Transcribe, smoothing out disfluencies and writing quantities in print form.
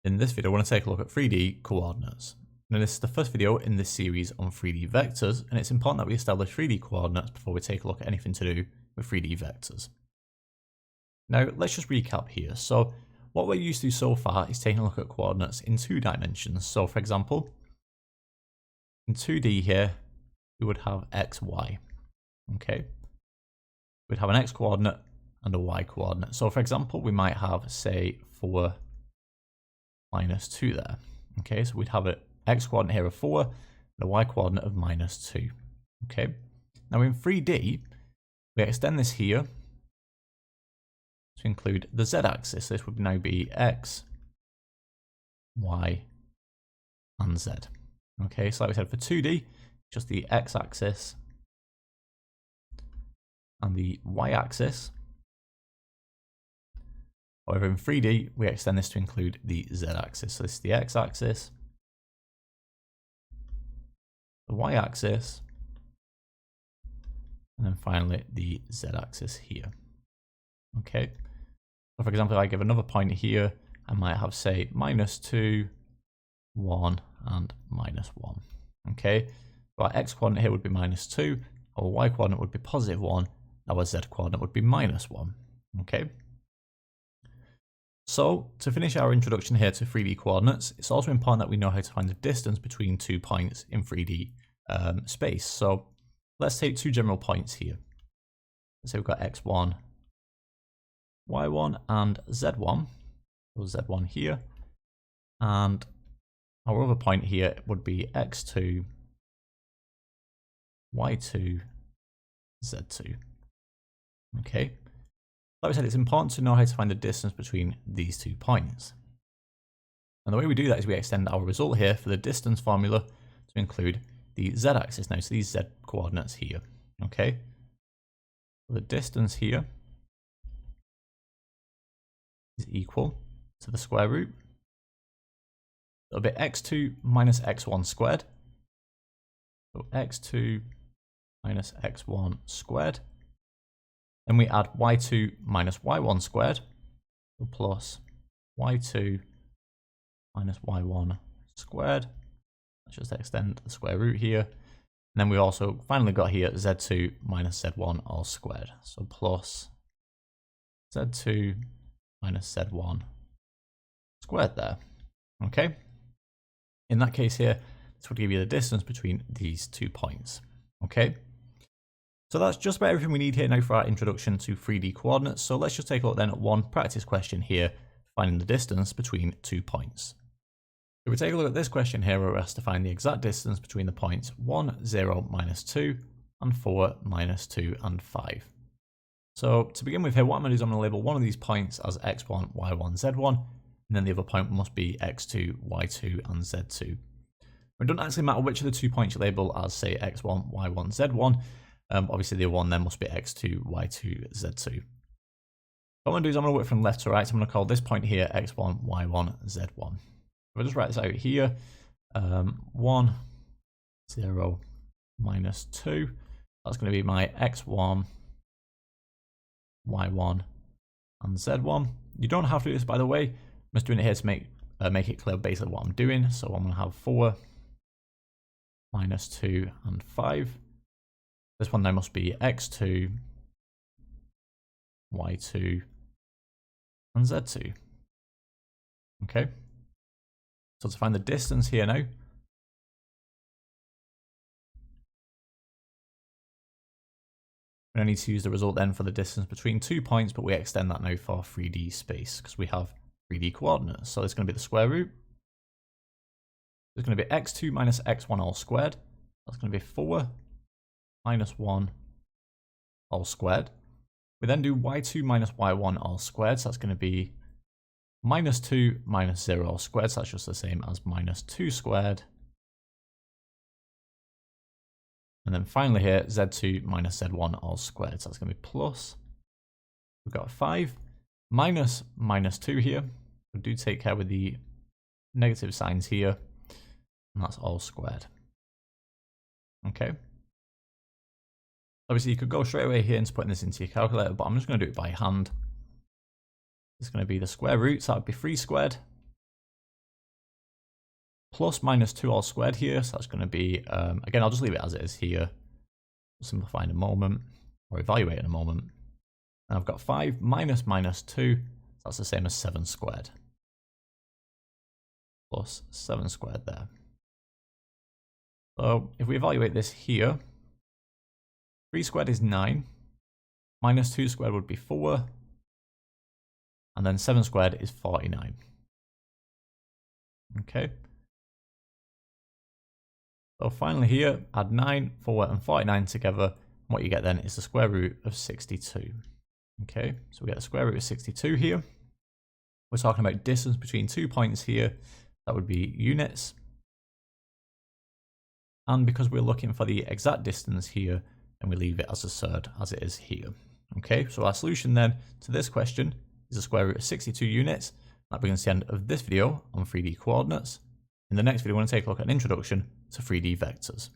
In this video, I want to take a look at 3D coordinates. Now, this is the first video in this series on 3D vectors, and it's important that we establish 3D coordinates before we take a look at anything to do with 3D vectors. Now, let's just recap here. So, what we're used to so far is taking a look at coordinates in 2 dimensions. So, for example, in 2D here, we would have x, y. Okay? We'd have an x coordinate and a y coordinate. So, for example, we might have, say, 4 minus 2 there. Okay, so we'd have an x coordinate here of 4 and a y coordinate of minus 2. Okay, now in 3D, we extend this here to include the z-axis. This would now be x, y, and z. Okay, so like we said, for 2D, just the x-axis and the y-axis. However, in 3D, we extend this to include the z-axis. So this is the x-axis, the y-axis, and then finally the z-axis here. Okay. So for example, if I give another point here, I might have, say, minus 2, 1, and minus 1. Okay. So our x coordinate here would be minus 2, our y coordinate would be positive 1, our z coordinate would be minus 1. Okay. So, to finish our introduction here to 3D coordinates, it's also important that we know how to find the distance between 2 points in 3D space. So, let's take 2 general points here. Let's say we've got x1, y1, and z1. So z1 here. And our other point here would be x2, y2, z2. Okay. Like I said, it's important to know how to find the distance between these 2 points. And the way we do that is we extend our result here for the distance formula to include the z-axis now, so these z coordinates here. Okay, so the distance here is equal to the square root. It'll be x2 minus x1 squared. So x2 minus x1 squared. Then we add y2 minus y1 squared, so plus y2 minus y1 squared. Let's just extend the square root here. And then we also finally got here z2 minus z1 all squared. So plus z2 minus z1 squared there. Okay. In that case here, this would give you the distance between these 2 points. Okay. So that's just about everything we need here now for our introduction to 3D coordinates. So let's just take a look then at one practice question here, finding the distance between 2 points. If we take a look at this question here, we're asked to find the exact distance between the points 1, 0, minus 2, and 4, minus 2, and 5. So to begin with here, what I'm going to do is I'm going to label one of these points as x1, y1, z1, and then the other point must be x2, y2, and z2. It doesn't actually matter which of the 2 points you label as, say, x1, y1, z1. Obviously, the other one then must be x2, y2, z2. What I'm going to do is I'm going to work from left to right. So I'm going to call this point here x1, y1, z1. If I just write this out here, 1, 0, minus 2. That's going to be my x1, y1, and z1. You don't have to do this, by the way. I'm just doing it here to make it clear basically what I'm doing. So I'm going to have 4, minus 2, and 5. This one now must be x2, y2, and z2. Okay. So to find the distance here now, we're going to need to use the result then for the distance between 2 points, but we extend that now for 3D space because we have 3D coordinates. So it's going to be the square root. It's going to be x2 minus x1 all squared. That's going to be 4 minus 1 all squared. We then do y2 minus y1 all squared, so that's going to be minus 2 minus 0 all squared, so that's just the same as minus 2 squared. And then finally here, z2 minus z1 all squared, so that's going to be plus. We've got 5 minus minus 2 here. We do take care with the negative signs here, and that's all squared. Okay. Obviously, you could go straight away here and putting this into your calculator, but I'm just going to do it by hand. It's going to be the square root, so that would be 3 squared. plus minus 2 all squared here. So that's going to be, again, I'll just leave it as it is here. We'll simplify in a moment, or evaluate in a moment. And I've got 5 minus minus 2. That's the same as 7 squared. Plus 7 squared there. So if we evaluate this here, 3 squared is 9. Minus 2 squared would be 4. And then 7 squared is 49. Okay. So finally here, add 9, 4, and 49 together. And what you get then is the square root of 62. Okay, so we get the square root of 62 here. We're talking about distance between 2 points here. That would be units. And because we're looking for the exact distance here, then we leave it as absurd as it is here. Okay, so our solution then to this question is the square root of 62 units. That brings us to the end of this video on 3D coordinates. In the next video, we're going to take a look at an introduction to 3D vectors.